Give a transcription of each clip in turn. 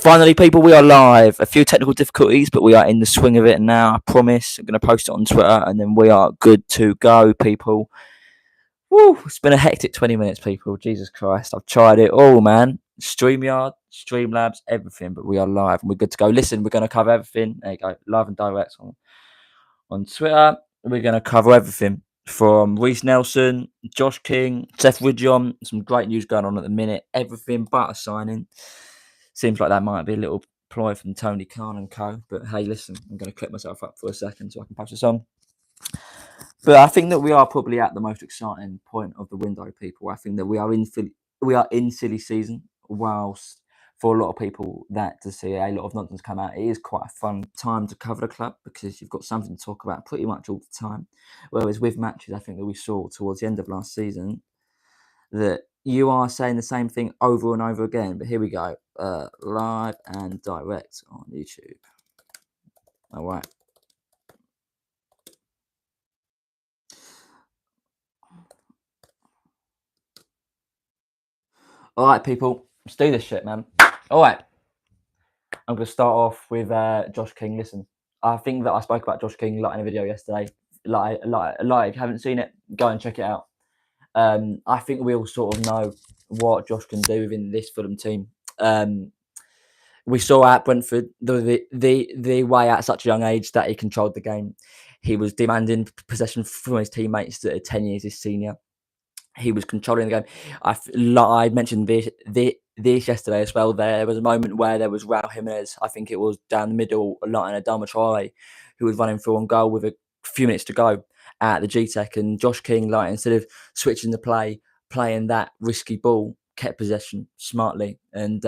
Finally, people, we are live. A few technical difficulties, but we are in the swing of it now. I promise. I'm going to post it on Twitter, and then we are good to go, people. Woo! It's been a hectic 20 minutes, people. Jesus Christ. I've tried it all, man. StreamYard, Streamlabs, everything, but we are live and we're good to go. Listen, we're going to cover everything. There you go. Live and direct on Twitter. We're going to cover everything from Reiss Nelson, Josh King, Seth Ridgeon. Some great news going on at the minute. Everything but a signing. Seems like that might be a little ploy from Tony Khan and co. But hey, listen, I'm going to clip myself up for a second so I can post this on. But I think that we are probably at the most exciting point of the window, people. I think that we are in silly season, whilst for a lot of people that to see a lot of nonsense come out, it is quite a fun time to cover the club because you've got something to talk about pretty much all the time. Whereas with matches, I think that we saw towards the end of last season that you are saying the same thing over and over again. But here we go, live and direct on YouTube. All right. All right, people, let's do this shit, man. All right. I'm going to start off with Josh King. Listen, I think that I spoke about Josh King in a video yesterday. If you haven't seen it, go and check it out. I think we all sort of know what Josh can do within this Fulham team. We saw at Brentford the way at such a young age that he controlled the game. He was demanding possession from his teammates that are 10 years his senior. He was controlling the game. I mentioned this yesterday as well. There was a moment where there was Raul Jimenez, I think it was down the middle, and Adama Traore, who was running through on goal with a few minutes to go at the G-Tech, and Josh King, instead of switching the play, playing that risky ball, kept possession smartly, and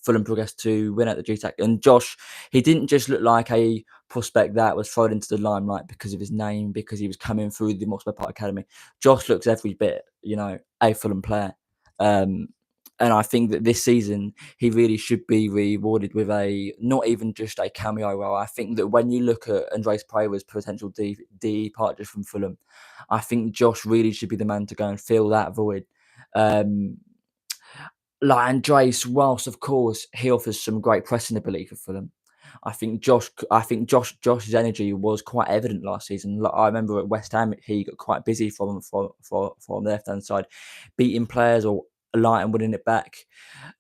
Fulham progressed to win at the G-Tech. And Josh, he didn't just look like a prospect that was thrown into the limelight because of his name, because he was coming through the Mossberg Park Academy. Josh looks every bit, a Fulham player. And I think that this season, he really should be rewarded with not even just a cameo role. I think that when you look at Andreas Pereira's potential departure from Fulham, I think Josh really should be the man to go and fill that void. Andreas, whilst of course he offers some great pressing ability for Fulham, I think Josh's energy was quite evident last season. I remember at West Ham he got quite busy from the left hand side, beating players or and winning it back.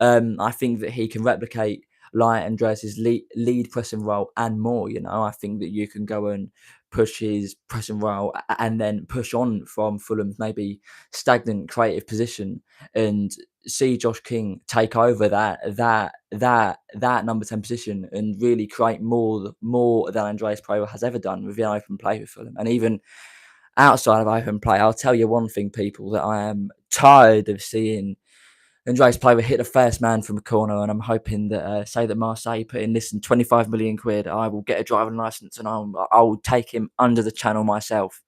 I think that he can replicate Andreas's lead pressing role and more. I think that you can go and push his pressing role and then push on from Fulham's maybe stagnant creative position and see Josh King take over that number 10 position and really create more than Andreas Pereira has ever done within open play with Fulham. And even outside of open play, I'll tell you one thing, people, that I am tired of seeing Andreas Pereira hit the first man from a corner, and I'm hoping that say that Marseille put in 25 million quid, I will get a driving license and I'll take him under the channel myself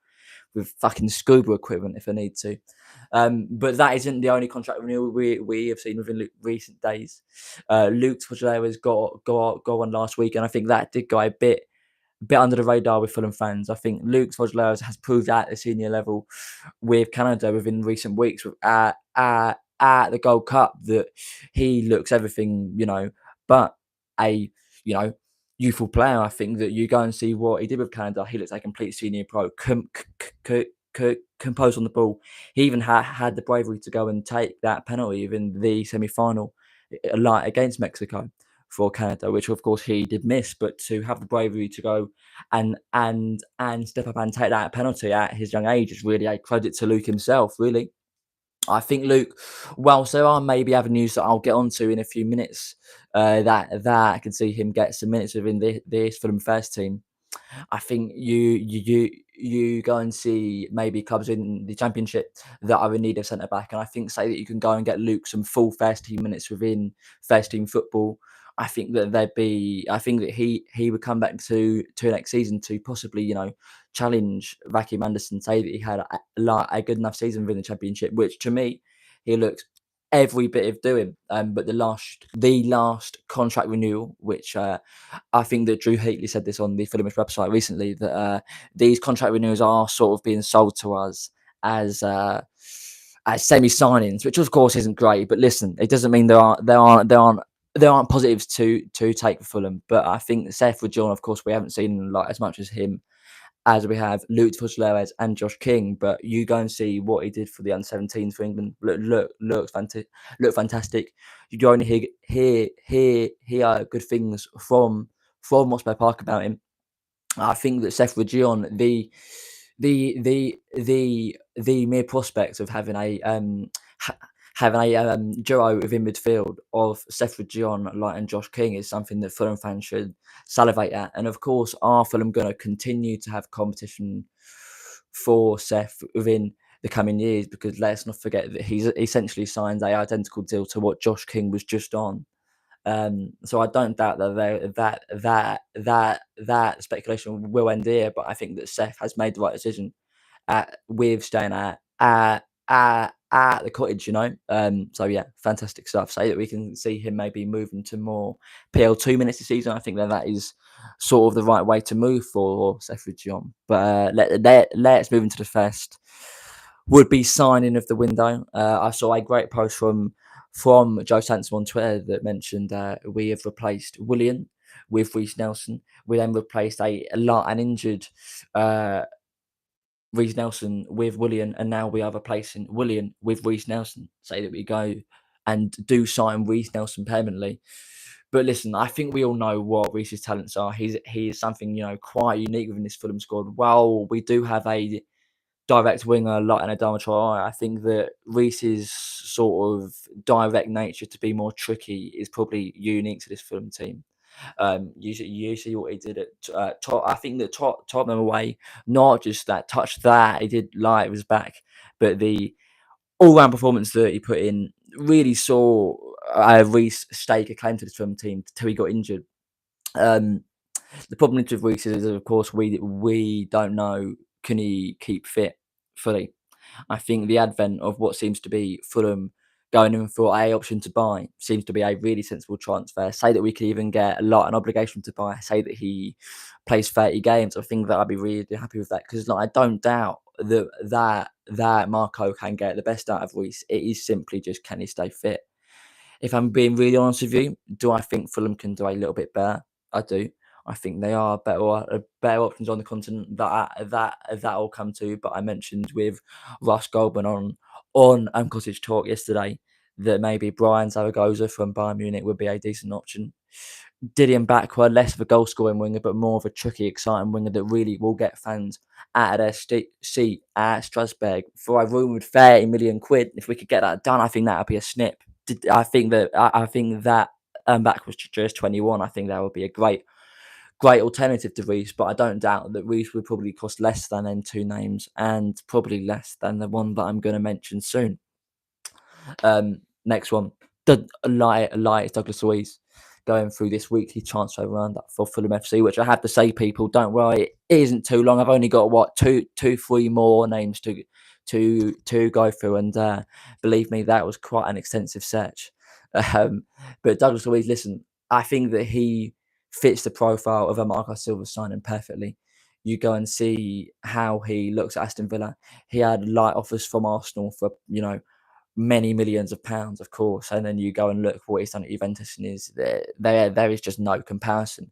with fucking scuba equipment if I need to. But that isn't the only contract renewal we have seen within recent days. Luke Tvojileva's got on last week, and I think that did go a bit under the radar with Fulham fans. I think Luke Tvojilev has proved at the senior level with Canada within recent weeks at the Gold Cup that he looks everything, but a youthful player. I think that you go and see what he did with Canada. He looks like a complete senior pro, composed on the ball. He even had the bravery to go and take that penalty within the semi-final against Mexico for Canada, which of course he did miss, but to have the bravery to go and step up and take that penalty at his young age is really a credit to Luke himself, really. I think Luke, whilst there are maybe avenues that I'll get onto in a few minutes, that I can see him get some minutes within this Fulham first team. I think you go and see maybe clubs in the Championship that are in need of centre back, and I think say that you can go and get Luke some full first team minutes within first team football. I think that he would come back to next season to possibly challenge Raheem Anderson, say that he had a good enough season within the Championship, which to me he looks every bit of doing. But the last contract renewal, which I think that Drew Heatley said this on the Fulhamish website recently, that these contract renewals are sort of being sold to us as semi signings, which of course isn't great. But listen, it doesn't mean there aren't there aren't positives to take for Fulham, but I think Seth John, of course, we haven't seen like as much as him as we have Luke Fuchs and Josh King. But you go and see what he did for the under-17s for England. Look fantastic. You go and hear good things from Mossberg Park about him. I think that Seth Region, the mere prospect of having a duo within midfield of Seth Region like and Josh King is something that Fulham fans should salivate at. And of course, are Fulham going to continue to have competition for Seth within the coming years? Because let's not forget that he's essentially signed a identical deal to what Josh King was just on. So I don't doubt that speculation will end here, but I think that Seth has made the right decision with staying at the cottage, you know. So yeah, fantastic stuff. Say that we can see him maybe moving to more PL2 minutes this season. I think that is sort of the right way to move for Seth John. But let's move into the first would be signing of the window. I saw a great post from Joe Sansom on Twitter that mentioned we have replaced Willian with Reiss Nelson. We then replaced an injured Reiss Nelson with Willian, and now we are replacing Willian with Reiss Nelson. Say that we go and do sign Reiss Nelson permanently. But listen, I think we all know what Reiss's talents are. He is something quite unique within this Fulham squad. While we do have a direct winger like an Adama Traore, I think that Reiss's sort of direct nature to be more tricky is probably unique to this Fulham team. You see what he did at I think that Tottenham away, not just that touch that he did like his back, but the all-round performance that he put in really saw Reiss stake a claim to this Fulham team until he got injured. Um, the problem with Reiss is, of course, we don't know can he keep fit fully. I think the advent of what seems to be Fulham going in for a option to buy seems to be a really sensible transfer. Say that we could even get an obligation to buy. Say that he plays 30 games. I think that I'd be really happy with that because I don't doubt that Marco can get the best out of Reiss. It is simply just can he stay fit. If I'm being really honest with you, do I think Fulham can do a little bit better? I do. I think they are better options on the continent that will come to. But I mentioned with Russ Goldman on Cottage Talk yesterday that maybe Brian Zaragoza from Bayern Munich would be a decent option. Didion Backward, less of a goal scoring winger, but more of a tricky, exciting winger that really will get fans out of their seat at Strasbourg for a rumoured 30 million quid. If we could get that done, I think that would be a snip. I think that Backward's just 21. I think that would be a great alternative to Reiss, but I don't doubt that Reiss would probably cost less than them two names and probably less than the one that I'm going to mention soon. Next one, the lie is Douglas Luiz going through this weekly transfer roundup for Fulham FC, which I have to say, people, don't worry, it isn't too long. I've only got three more names to go through, and believe me, that was quite an extensive search. But Douglas Luiz, listen, I think that he fits the profile of a Marco Silva signing perfectly. You go and see how he looks at Aston Villa. He had light offers from Arsenal for many millions of pounds, of course, and then you go and look what he's done at Juventus, and there is just no comparison.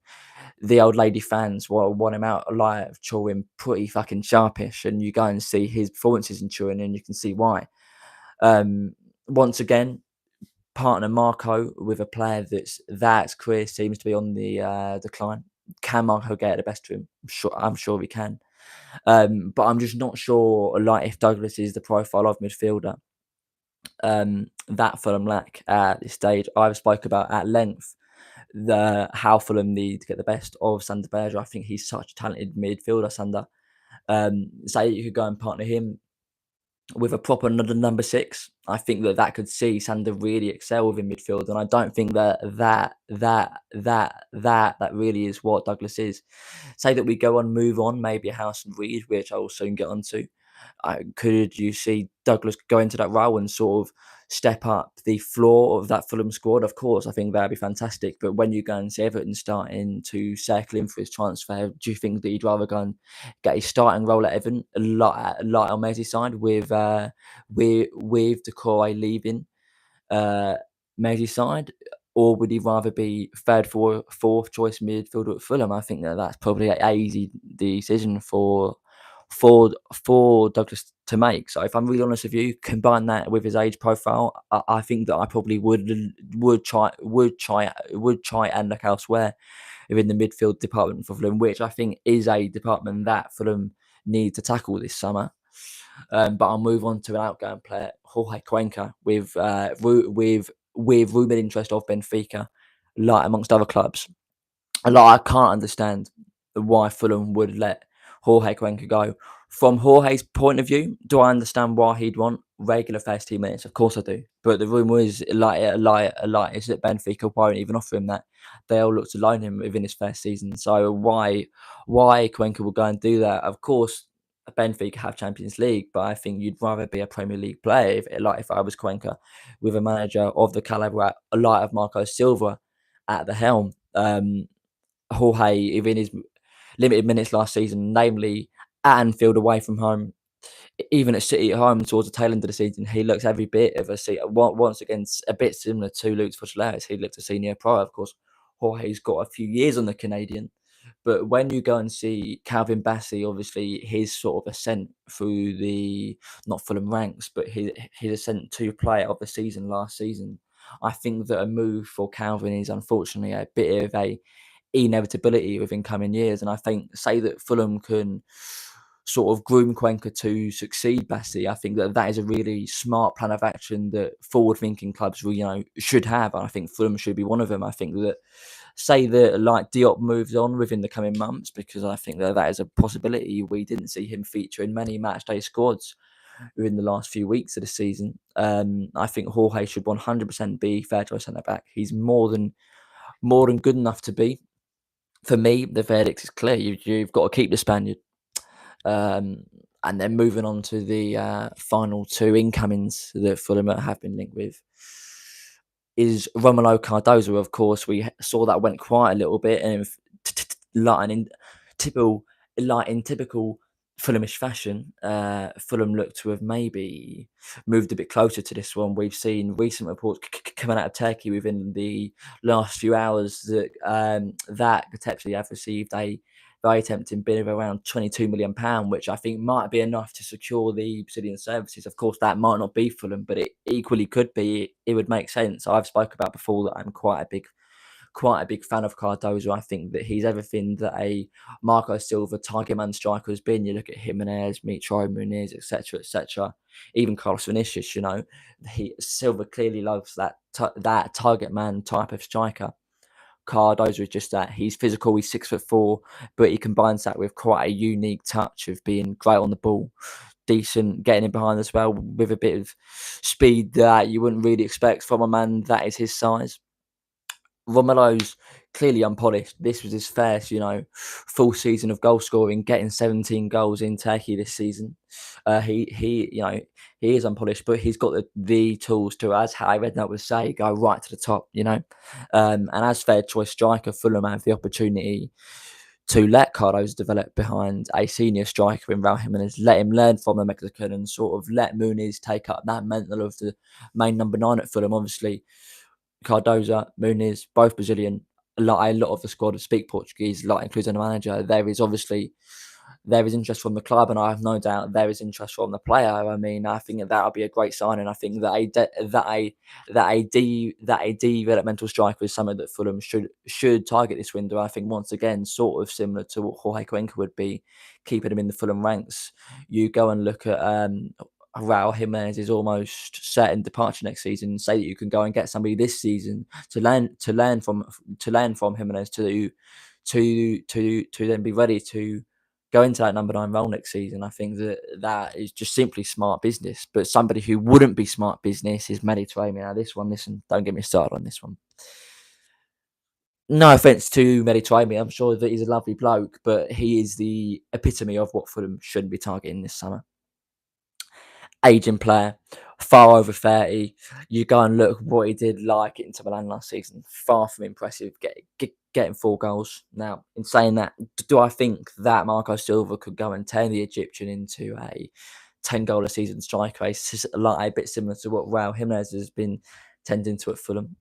The old lady fans want him out alive, Turin pretty fucking sharpish, and you go and see his performances in Turin, and you can see why. Once again, partner Marco with a player that's career seems to be on the decline. Can Marco get the best of him? I'm sure he can. But I'm just not sure, like, if Douglas is the profile of midfielder that Fulham lack at this stage. I've spoke about at length how Fulham need to get the best of Sander Berge. I think he's such a talented midfielder, Sander. Say you could go and partner him with a proper number six. I think that could see Sander really excel within midfield, and I don't think that really is what Douglas is. Say that we go on, move on, maybe a House and Reed, which I will soon get onto. Could you see Douglas go into that role and sort of step up the floor of that Fulham squad? Of course, I think that'd be fantastic. But when you go and see Everton starting to circle in for his transfer, do you think that he'd rather go and get a starting role at Everton, like on Merseyside, with Decore leaving Merseyside? or would he rather be third, fourth choice midfielder at Fulham? I think that that's probably a easy decision for Douglas to make. So if I'm really honest with you, combine that with his age profile, I think that I probably would try and look elsewhere within the midfield department for Fulham, which I think is a department that Fulham need to tackle this summer. But I'll move on to an outgoing player, Jorge Cuenca, with rumoured interest of Benfica, like amongst other clubs. Like I can't understand why Fulham would let Jorge Cuenca go. From Jorge's point of view, do I understand why he'd want regular first team minutes? Of course I do. But the rumour is is that Benfica won't even offer him that. They'll look to loan him within his first season. So why Cuenca will go and do that? Of course, Benfica have Champions League, but I think you'd rather be a Premier League player if I was Cuenca, with a manager of the calibre like of Marco Silva at the helm. Jorge, even his limited minutes last season, namely at Anfield away from home, even at City at home towards the tail end of the season, he looks every bit of once again a bit similar to Luke Fuchs. He looked a senior pro. Of course, Jorge's got a few years on the Canadian, but when you go and see Calvin Bassey, obviously his sort of ascent through the not Fulham ranks, but his ascent to player of the season last season, I think that a move for Calvin is unfortunately a bit of a inevitability within coming years. And I think, say that Fulham can sort of groom Cuenca to succeed Bassey, I think that that is a really smart plan of action that forward-thinking clubs, should have. And I think Fulham should be one of them. I think that, say that like Diop moves on within the coming months, because I think that that is a possibility. We didn't see him feature in many matchday squads within the last few weeks of the season. I think Jorge should 100% be fair to a centre back. He's more than good enough to be. For me, the verdict is clear. You've got to keep the Spaniard. Um, and then moving on to the final two incomings that Fulham have been linked with is Romelu Cardozo. Of course, we saw that went quite a little bit, and like in typical, typical Fulhamish fashion, Fulham look to have maybe moved a bit closer to this one. We've seen recent reports coming out of Turkey within the last few hours that potentially have received a very tempting bid of around £22 million, which I think might be enough to secure the Brazilian services. Of course, that might not be Fulham, but it equally could be. It would make sense. I've spoke about before that I'm quite a big fan of Cardozo. I think that he's everything that a Marco Silva target man striker has been. You look at Jimenez, Mitro, Muniz, etc., etc. Even Carlos Vinicius. Silva clearly loves that target man type of striker. Cardozo is just that. He's physical, he's 6'4", but he combines that with quite a unique touch of being great on the ball, decent getting in behind as well, with a bit of speed that you wouldn't really expect from a man that is his size. Romelo's clearly unpolished. This was his first, full season of goal scoring, getting 17 goals in Turkey this season. He is unpolished, but he's got the tools to, as Harry Redknapp would say, go right to the top. And as third choice striker, Fulham have the opportunity to let Carlos develop behind a senior striker in Raul Jimenez, let him learn from the Mexican, and sort of let Muniz take up that mantle of the main number 9 at Fulham. Obviously, Cardoza, Muniz, both Brazilian. A lot of the squad speak Portuguese, including the manager. There is interest from the club, and I have no doubt there is interest from the player. I mean, I think that would be a great sign, and I think that a developmental striker is something that Fulham should target this window. I think once again, sort of similar to what Jorge Cuenca would be, keeping him in the Fulham ranks. You go and look at Raul Jimenez is almost certain departure next season. Say that you can go and get somebody this season to learn from Jimenez to then be ready to go into that number 9 role next season. I think that is just simply smart business. But somebody who wouldn't be smart business is Mediterranean. Now, this one, listen, don't get me started on this one. No offense to Mediterranean, I'm sure that he's a lovely bloke, but he is the epitome of what Fulham should be targeting this summer. Aging player, far over 30. You go and look what he did like at Inter Milan last season. Far from impressive, getting 4 goals. Now, in saying that, do I think that Marco Silva could go and turn the Egyptian into a 10-goal a season striker? It's a bit similar to what Raul Jimenez has been tending to at Fulham.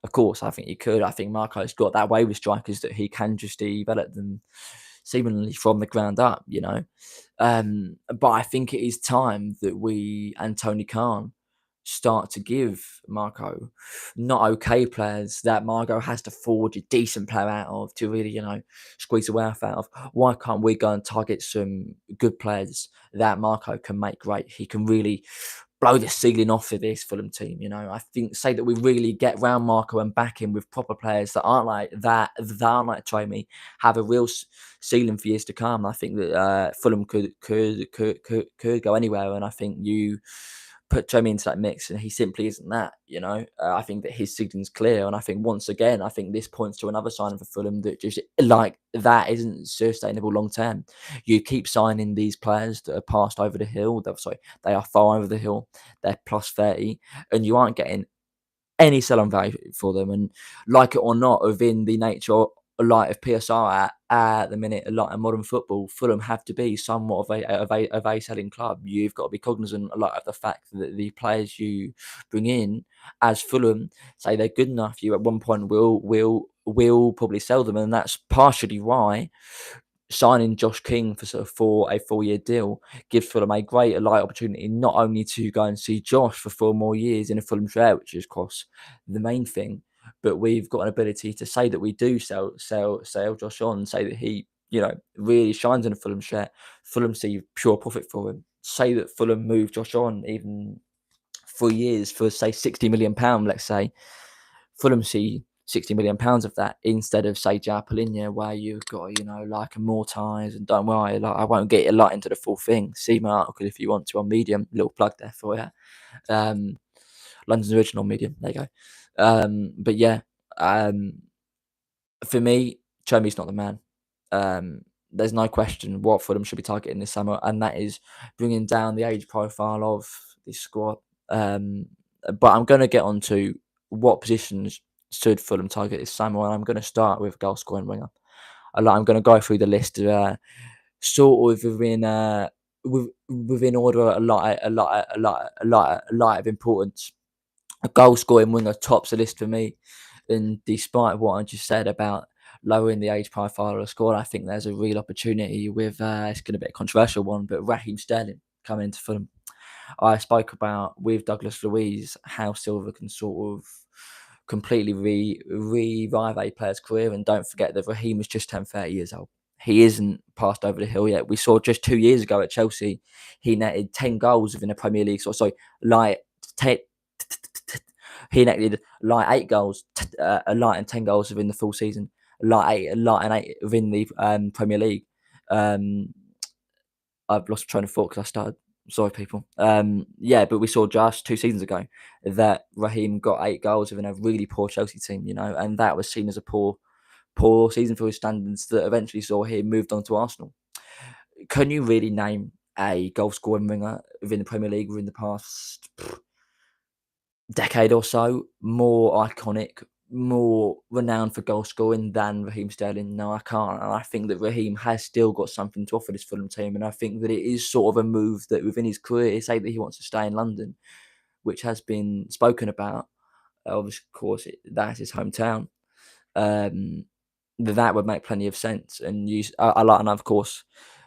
Of course, I think he could. I think Marco's got that way with strikers that he can just develop them seemingly from the ground up, you know. But I think it is time that we and Tony Khan start to give Marco not okay players that Marco has to forge a decent player out of to really, squeeze the wealth out of. Why can't we go and target some good players that Marco can make great? He can really blow the ceiling off of this Fulham team. I think say that we really get round Marco and back him with proper players that aren't like that aren't like Trey, have a real ceiling for years to come. I think that Fulham could go anywhere, and I think you put Tommy into that mix, and he simply isn't that. I think that his ceiling's clear, and I think once again, I think this points to another sign for Fulham that just like that isn't sustainable long term. You keep signing these players that are passed over the hill. Sorry, they are far over the hill. They're plus 30, and you aren't getting any sell-on value for them. And like it or not, within the nature like of PSR at the minute, a lot of modern football, Fulham have to be somewhat of a selling club. You've got to be cognizant a lot of the fact that the players you bring in as Fulham say they're good enough, you at one point will probably sell them, and that's partially why signing Josh King for a 4-year deal gives Fulham a great light opportunity not only to go and see Josh for 4 more years in a Fulham shirt, which is of course the main thing, but we've got an ability to say that we do sell Josh on, say that he really shines in a Fulham shirt. Fulham see pure profit for him. Say that Fulham move Josh on even 3 years for say £60 million, let's say. Fulham see £60 million of that instead of say Jalapalinia, where you've got like amortise, and don't worry, like I won't get a lot into the full thing. See my article if you want to on Medium. Little plug there for you. London's original Medium. There you go. But yeah, um, for me, Chomi's not the man. There's no question what Fulham should be targeting this summer, and that is bringing down the age profile of this squad. But I'm going to get on to what positions should Fulham target this summer, and I'm going to start with goal scoring winger. I'm going to go through the list, sort of within order, a lot of importance. A goal scoring winger tops the list for me. And despite what I just said about lowering the age profile of the squad, I think there's a real opportunity with it's going to be a controversial one, but Raheem Sterling coming into Fulham. I spoke about with Douglas Luiz how Silva can sort of completely revive a player's career, and don't forget that Raheem has just turned 30 years old. He isn't passed over the hill yet. We saw just 2 years ago at Chelsea, he netted 10 goals within the Premier League. So sorry, like 10, he netted like 8 goals, a lot and 10 goals within the full season, a lot and eight within the Premier League. Um, I've lost train of thought because I started. Sorry, people. Yeah, but we saw just 2 seasons ago that Raheem got 8 goals within a really poor Chelsea team, and that was seen as a poor season for his standards that eventually saw him moved on to Arsenal. Can you really name a goal scoring winger within the Premier League within the past decade or so more iconic, more renowned for goal scoring than Raheem Sterling? No, I can't. And I think that Raheem has still got something to offer this Fulham team. And I think that it is sort of a move that within his career, say that he wants to stay in London, which has been spoken about. Of course, that's his hometown. Um, that would make plenty of sense. And I like, and of course,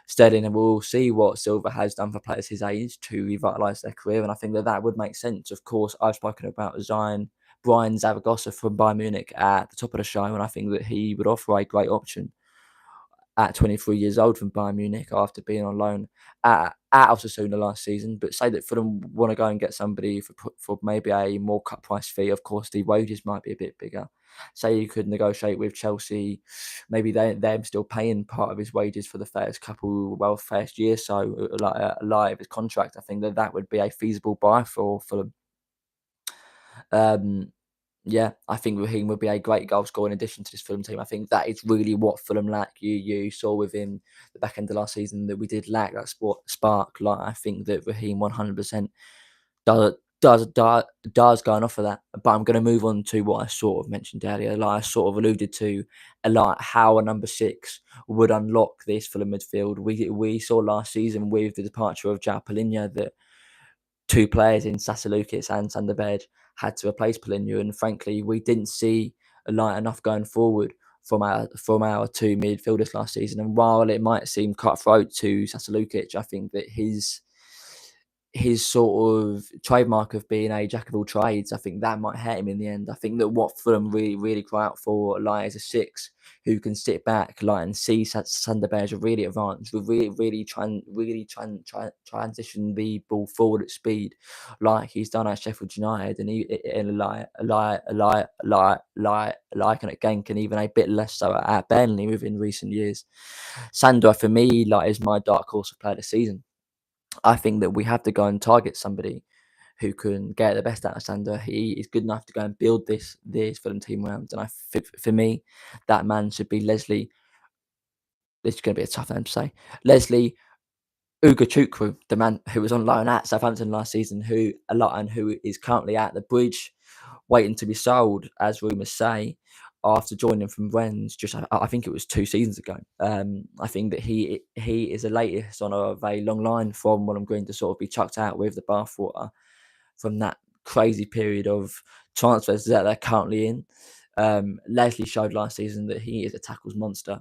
Sterling, and we'll see what Silva has done for players his age to revitalise their career. And I think that would make sense. Of course, I've spoken about Brian Zaragoza from Bayern Munich at the top of the show, and I think that he would offer a great option at 23 years old from Bayern Munich after being on loan at Osasuna last season. But say that Fulham want to go and get somebody for maybe a more cut price fee. Of course, the wages might be a bit bigger. Say you could negotiate with Chelsea, maybe them still paying part of his wages for the first year, so like a lie of his contract. I think that would be a feasible buy for Fulham. Um, yeah, I think Raheem would be a great goal scorer in addition to this Fulham team. I think that is really what Fulham lack. You saw within the back end of last season that we did lack that spark. Like I think that Raheem 100% does does go and offer that. But I'm going to move on to what I sort of mentioned earlier. Like I sort of alluded to, like how a number 6 would unlock this Fulham midfield. We saw last season with the departure of Jalapalinia that 2 players in Sasalukis and Sanderbed had to replace Polina, and frankly, we didn't see a light enough going forward from our two midfielders last season. And while it might seem cutthroat to Sasa Lukic, I think that his sort of trademark of being a jack of all trades, I think that might hurt him in the end. I think that what Fulham really, really cry out for, like, is a six who can sit back, like, and see Sander Berge really advance, transition the ball forward at speed, like he's done at Sheffield United, and like and at Genk, and even a bit less so at Burnley within recent years. Sander, for me, like, is my dark horse of player of the season. I think that we have to go and target somebody who can get the best out of Sander. He is good enough to go and build this Fulham team around. And for me, that man should be Leslie. This is going to be a tough name to say. Leslie Ugachukwu, the man who was on loan at Southampton last season, who is currently at the Bridge, waiting to be sold, as rumours say, after joining from Rennes. I think it was 2 seasons ago. I think that he is the latest on a very long line from what I'm going to sort of be chucked out with the bathwater from that crazy period of transfers that they're currently in. Leslie showed last season that he is a tackles monster.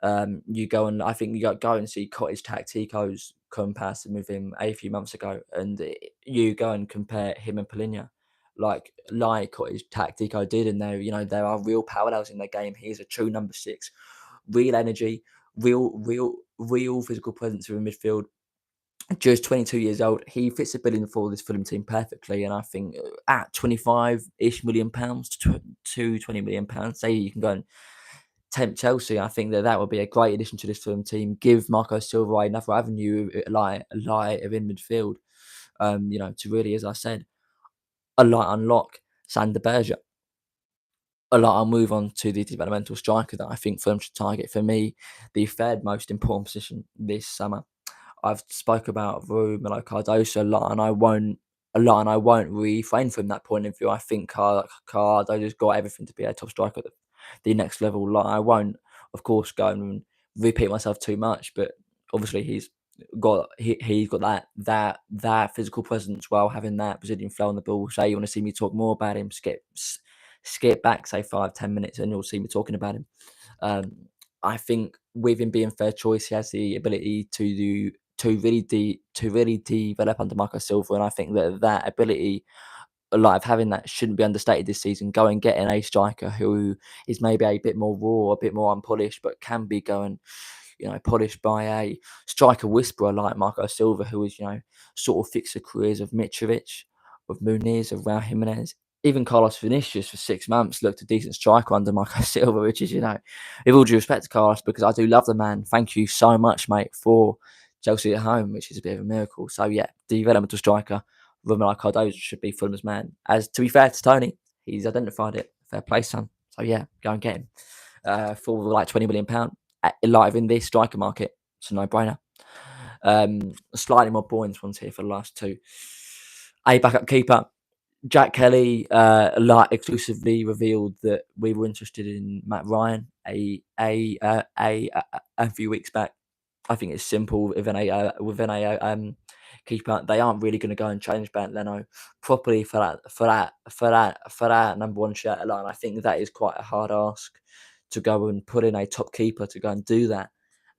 I think you go and see Cottage Tactico's comparison with him a few months ago, and you go and compare him and Polina, like Cottage Tactico did, and there are real parallels in their game. He is a true number 6, real energy, real physical presence in midfield. Just 22 years old, he fits the billing for this Fulham team perfectly, and I think at 25-ish million pounds to 20 million pounds, say you can go and tempt Chelsea. I think that would be a great addition to this Fulham team. Give Marco Silva another avenue, like of in midfield. To really, as I said, unlock Sander Berge. I'll move on to the developmental striker that I think Fulham should target. For me, the third most important position this summer. I've spoke about Romelu Cardoso a lot, and I won't refrain from that point of view. I think Cardoso's got everything to be a top striker at the next level. Like, I won't, of course, go and repeat myself too much, but obviously he's got that physical presence while having that Brazilian flow on the ball. Say you want to see me talk more about him, skip back, say 5-10 minutes, and you'll see me talking about him. I think with him being third choice, he has the ability to really develop under Marco Silva, and I think that ability, like, having that, shouldn't be understated this season. Go and getting a striker who is maybe a bit more raw, a bit more unpolished, but can be going, polished by a striker whisperer like Marco Silva, who is, sort of fixed the careers of Mitrovic, of Muniz, of Raul Jimenez. Even Carlos Vinicius for 6 months looked a decent striker under Marco Silva, which is, with all due respect to Carlos, because I do love the man. Thank you so much, mate, for Chelsea at home, which is a bit of a miracle. So yeah, developmental striker Romelu Cardoso should be Fulham's man. As to be fair to Tony, he's identified it. Fair play, son. So yeah, go and get him for like £20 million live in this striker market. It's a no-brainer. Slightly more points ones here for the last two. A backup keeper. Jack Kelly exclusively revealed that we were interested in Matt Ryan a few weeks back. I think it's simple within a keeper. They aren't really going to go and change Bernd Leno properly for that number 1 shirt alone. I think that is quite a hard ask to go and put in a top keeper to go and do that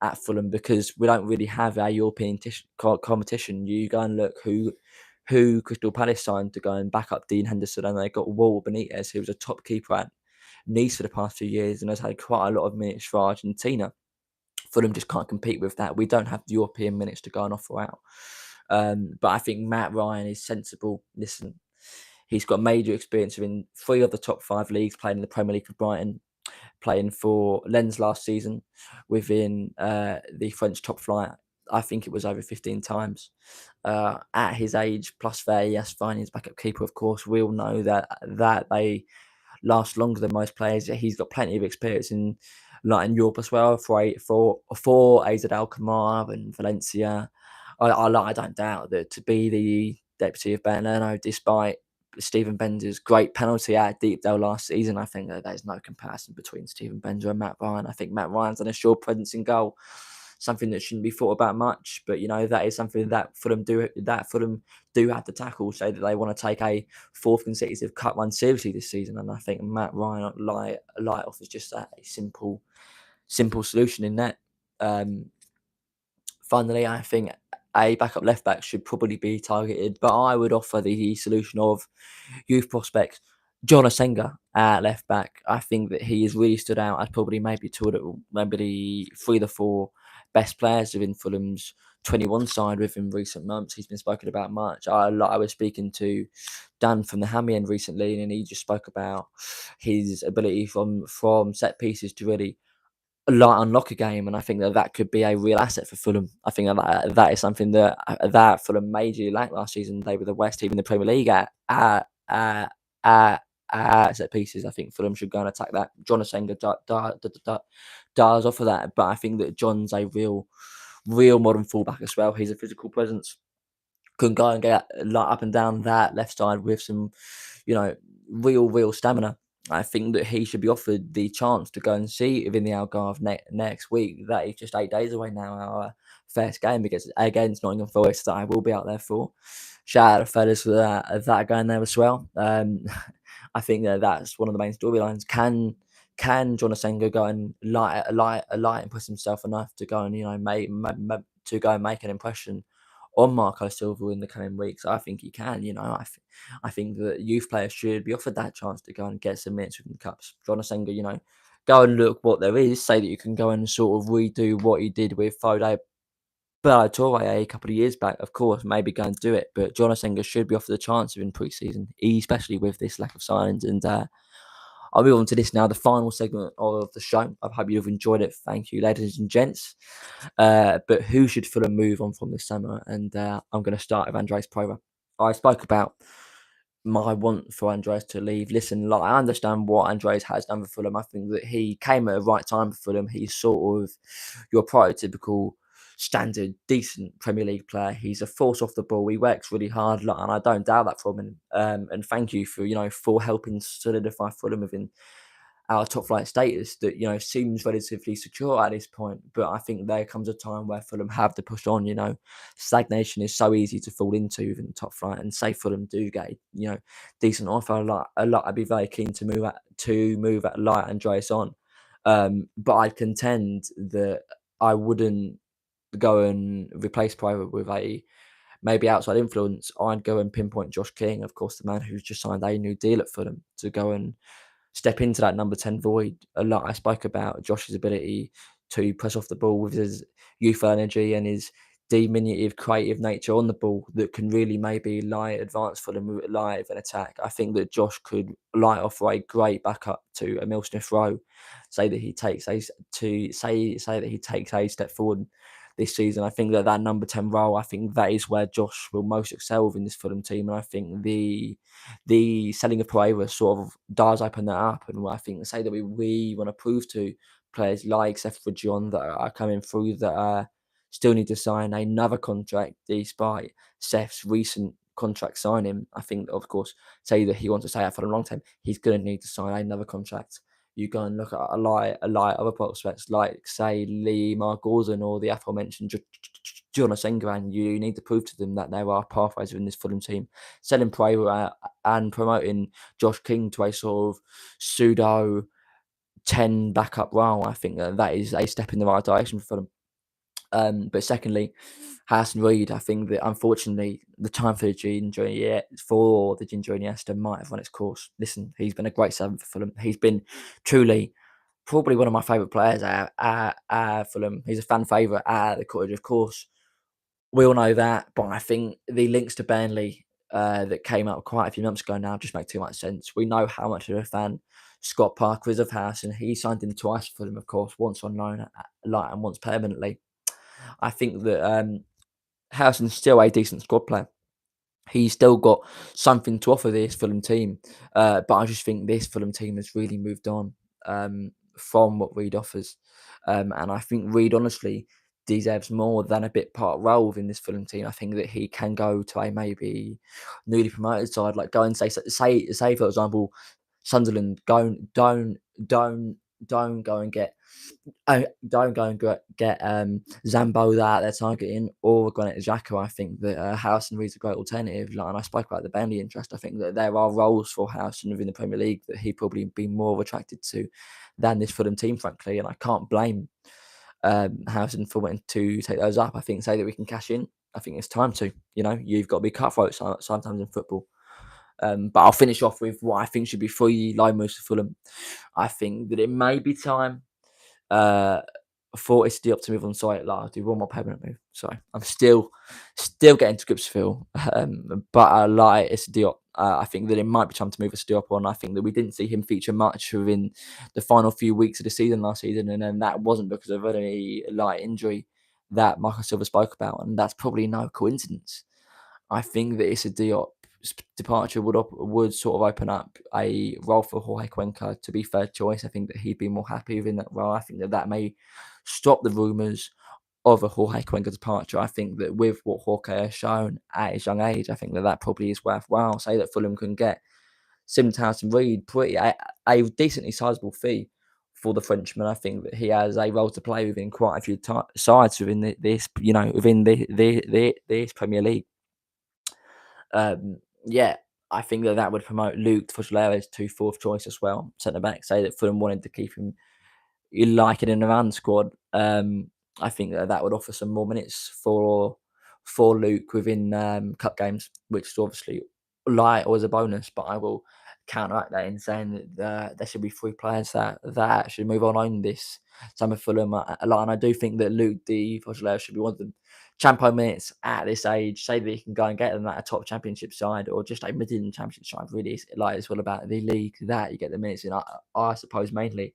at Fulham, because we don't really have our European competition. You go and look who Crystal Palace signed to go and back up Dean Henderson, and they got Raul Benitez, who was a top keeper at Nice for the past few years and has had quite a lot of minutes for Argentina. Fulham just can't compete with that. We don't have the European minutes to go and offer out. But I think Matt Ryan is sensible. Listen, he's got major experience in 3 of the top 5 leagues, playing in the Premier League for Brighton, playing for Lens last season within the French top flight. I think it was over 15 times. At his age, plus 30, yes, fine, he's backup keeper, of course. We all know that they last longer than most players. He's got plenty of experience in Europe as well for AZ Alkmaar and Valencia. I don't doubt that to be the deputy of Bernd Leno, despite Stephen Bender's great penalty at Deepdale last season, I think that there's no comparison between Stephen Bender and Matt Ryan. I think Matt Ryan's an assured presence in goal. something that shouldn't be thought about much. But that is something that Fulham do have to tackle, so that they want to take a fourth consecutive cup run seriously this season. And I think Matt Ryan light offers just a simple solution in that. Um, Finally, I think a backup left back should probably be targeted, but I would offer the solution of youth prospect John Asenga at left back. I think that he has really stood out as probably maybe the 3 to 4 best players within Fulham's 21 side within recent months. He's been spoken about much. I was speaking to Dan from the Hammy end recently, and he just spoke about his ability from set pieces to really unlock a game, and I think that could be a real asset for Fulham. I think that is something that Fulham majorly lacked last season. They were the worst team in the Premier League at set pieces. I think Fulham should go and attack that. John Asenga does offer that, but I think that John's a real modern fullback as well. He's a physical presence, can go and get up and down that left side with some, real stamina. I think that he should be offered the chance to go and see within the Algarve next week. That is just 8 days away now. Our first game against Nottingham Forest that I will be out there for. Shout out to fellas for that going there as well. I think that's one of the main storylines. Can John Asenga go and light and push himself enough to go and make an impression on Marco Silva in the coming weeks? I think he can. I think that youth players should be offered that chance to go and get some minutes within the cups. John Asenga, go and look what there is. Say that you can go and sort of redo what he did with Fode Ballatore a couple of years back. Of course, maybe go and do it. But John Asenga should be offered the chance in pre-season, especially with this lack of signings. And I'll move on to this now, the final segment of the show. I hope you've enjoyed it. Thank you, ladies and gents. But who should Fulham move on from this summer? And I'm going to start with Andres Prova. I spoke about my want for Andres to leave. Listen, I understand what Andres has done for Fulham. I think that he came at the right time for Fulham. He's sort of your prototypical standard, decent Premier League player. He's a force off the ball. He works really hard, and I don't doubt that from him. And thank you for helping solidify Fulham within our top flight status that seems relatively secure at this point. But I think there comes a time where Fulham have to push on. Stagnation is so easy to fall into within the top flight, and say Fulham do get decent offer, a lot. I'd be very keen to move at Light Andreas on. But I'd contend that I wouldn't go and replace Private with a maybe outside influence. I'd go and pinpoint Josh King, of course, the man who's just signed a new deal at Fulham, to go and step into that number 10 void a lot. I spoke about Josh's ability to press off the ball with his youthful energy and his diminutive, creative nature on the ball that can really maybe advance for them live and attack. I think that Josh could offer a great backup to Emil Smith Rowe. Say that he takes a step forward this season. I think that number 10 role, I think that is where Josh will most excel within this Fulham team. And I think the selling of Pereira sort of does open that up. And I think say that we want to prove to players like Seth Region that are coming through that still need to sign another contract despite Seth's recent contract signing. I think, of course, say that he wants to stay out for the long term, he's going to need to sign another contract. You go and look at a lot other prospects like, say, Lee Mark Gordon or the aforementioned John Asenga, and you need to prove to them that there are pathways within this Fulham team. Selling Pereira and promoting Josh King to a sort of pseudo 10 backup role, I think that is a step in the right direction for Fulham. But secondly, Harrison Reed, I think that unfortunately the time for the ginger Iniesta might have run its course. Listen, he's been a great servant for Fulham. He's been truly probably one of my favourite players at Fulham. He's a fan favourite at the Cottage, of course. We all know that, but I think the links to Burnley that came out quite a few months ago now just make too much sense. We know how much of a fan Scott Parker is of Harrison. He signed him twice for them, of course, once on loan and once permanently. I think that Harrison's still a decent squad player. He's still got something to offer this Fulham team. But I just think this Fulham team has really moved on from what Reed offers. And I think Reed, honestly, deserves more than a bit part role within this Fulham team. I think that he can go to a maybe newly promoted side, like go and say for example, Sunderland, don't don't go and get don't go and get Zambo that they're targeting or Granit Xhaka. I think that Harrison Reed's a great alternative. Like, and I spoke about the Burnley interest. I think that there are roles for Harrison within the Premier League that he'd probably be more attracted to than this Fulham team, frankly. And I can't blame Harrison for wanting to take those up. I think say that we can cash in. I think it's time to. You know, you've got to be cutthroat sometimes in football. But I'll finish off with what I think should be 3 loan moves for Fulham. I think that it may be time uh, for it's the to move on site. Like, I'll do one more permanent move. Sorry, I'm still getting to grips, Phil. But I like it's Diop. I think that it might be time to move a Diop on. I think that we didn't see him feature much within the final few weeks of the season last season, and then that wasn't because of any light injury that Michael Silva spoke about, and that's probably no coincidence. I think that Issa Diop's departure would sort of open up a role for Jorge Cuenca to be third choice. I think that he'd be more happy within that role. I think that that may stop the rumours of a Jorge Cuenca departure. I think that with what Jorge has shown at his young age, I think that that probably is worthwhile. Say that Fulham can get Simon Reed a decently sizable fee for the Frenchman. I think that he has a role to play within quite a few sides within this Premier League. Yeah, I think that that would promote Luke Fujaleres to fourth choice as well, centre back. Say that Fulham wanted to keep him, you like it in around the squad. I think that that would offer some more minutes for Luke within cup games, which is obviously light or as a bonus. But I will counteract that in saying that there should be 3 players that should move on this summer Fulham a lot. And I do think that Luke D Fujaleres should be one of them. Champo minutes at this age, say that he can go and get them at a top championship side or just a mid championship side. Really, it's all about the league that you get the minutes in. I suppose mainly.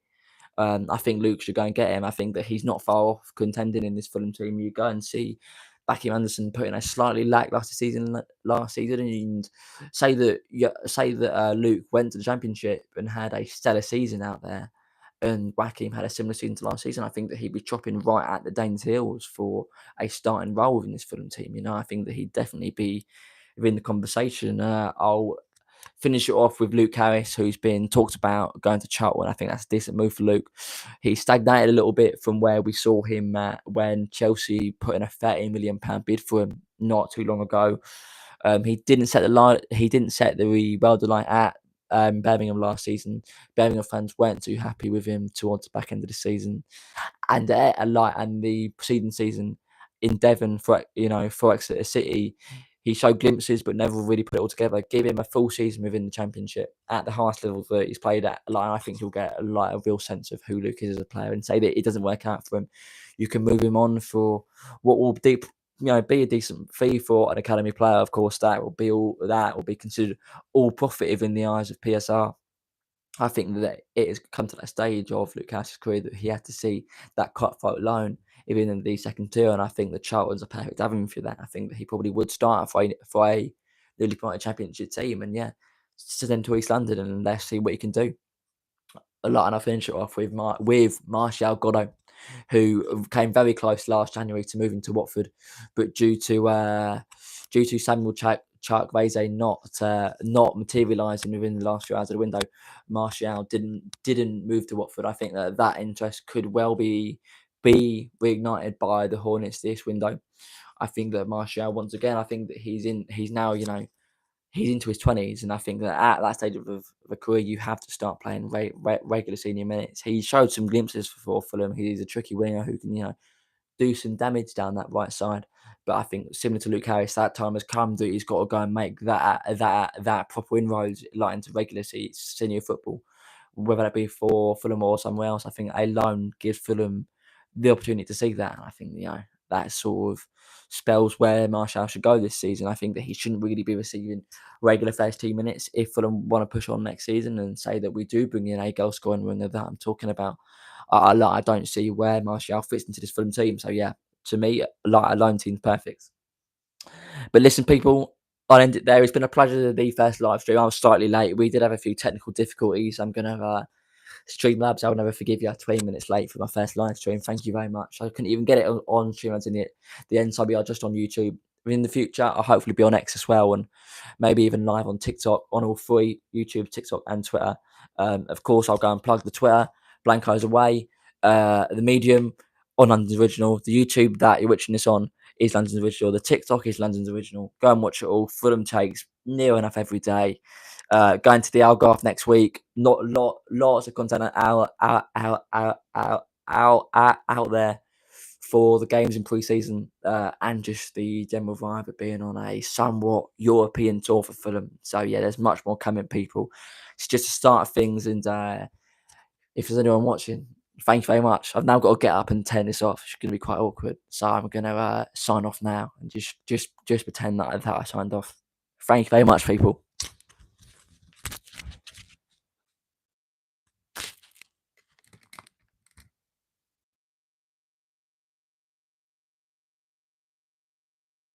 I think Luke should go and get him. I think that he's not far off contending in this Fulham team. You go and see Becky Anderson put in a slightly lackluster season last season, and say that Luke went to the Championship and had a stellar season out there, and Joachim had a similar season to last season. I think that he'd be chopping right at the Danes' heels for a starting role in this Fulham team. You know, I think that he'd definitely be within the conversation. I'll finish it off with Luke Harris, who's been talked about going to Charlton. I think that's a decent move for Luke. He stagnated a little bit from where we saw him when Chelsea put in a £13 million bid for him not too long ago. He didn't set the line. He didn't set the world line at Birmingham last season. Birmingham fans weren't too happy with him towards the back end of the season, and the preceding season in Devon for Exeter City. He showed glimpses, but never really put it all together. Give him a full season within the Championship at the highest level that he's played at. I think he'll get a real sense of who Luke is as a player. And say that it doesn't work out for him, you can move him on for what will be a decent fee for an academy player. Of course, that will be considered all profit in the eyes of PSR. I think that it has come to that stage of Luke Harris's career that he had to see that cutthroat loan even in the second tier, and I think that Charlton's a perfect avenue for that. I think that he probably would start for a newly promoted Championship team, and yeah, send to East London and let's see what he can do. And I'll finish it off with Martial Godot, who came very close last January to moving to Watford, but due to Samuel Chukwueze not materialising within the last few hours of the window, Martial didn't move to Watford. I think that interest could well be reignited by the Hornets this window. I think that Martial, once again, I think that he's now, he's into his 20s, and I think that at that stage of a career, you have to start playing regular senior minutes. He showed some glimpses for Fulham. He's a tricky winger who can, do some damage down that right side. But I think similar to Luke Harris, that time has come that he's got to go and make that proper inroads like into regular senior football, whether that be for Fulham or somewhere else. I think a loan gives Fulham the opportunity to see that. And I think that sort of spells where Martial should go this season. I think that he shouldn't really be receiving regular first team minutes if Fulham want to push on next season and say that we do bring in a goal scoring winger that I'm talking about. I don't see where Martial fits into this Fulham team. So yeah, to me, a lone team's perfect. But listen, people, I'll end it there. It's been a pleasure to be first live stream. I was slightly late. We did have a few technical difficulties. I'm gonna Streamlabs, I'll never forgive you. 20 minutes late for my first live stream. Thank you very much. I couldn't even get it on Streamlabs in the end, so I'll be just on YouTube. In the future, I'll hopefully be on X as well, and maybe even live on TikTok, on all 3, YouTube, TikTok, and Twitter. Of course, I'll go and plug the Twitter. Blanco's away. The Medium on London's Original. The YouTube that you're watching this on is London's Original. The TikTok is London's Original. Go and watch it all. Fulham takes near enough every day. Going to the Algarve next week. Lots of content out there for the games in pre-season, and just the general vibe of being on a somewhat European tour for Fulham. So yeah, there's much more coming, people. It's just the start of things, and if there's anyone watching, thank you very much. I've now got to get up and turn this off. It's going to be quite awkward, so I'm going to sign off now and just pretend that I signed off. Thank you very much, people.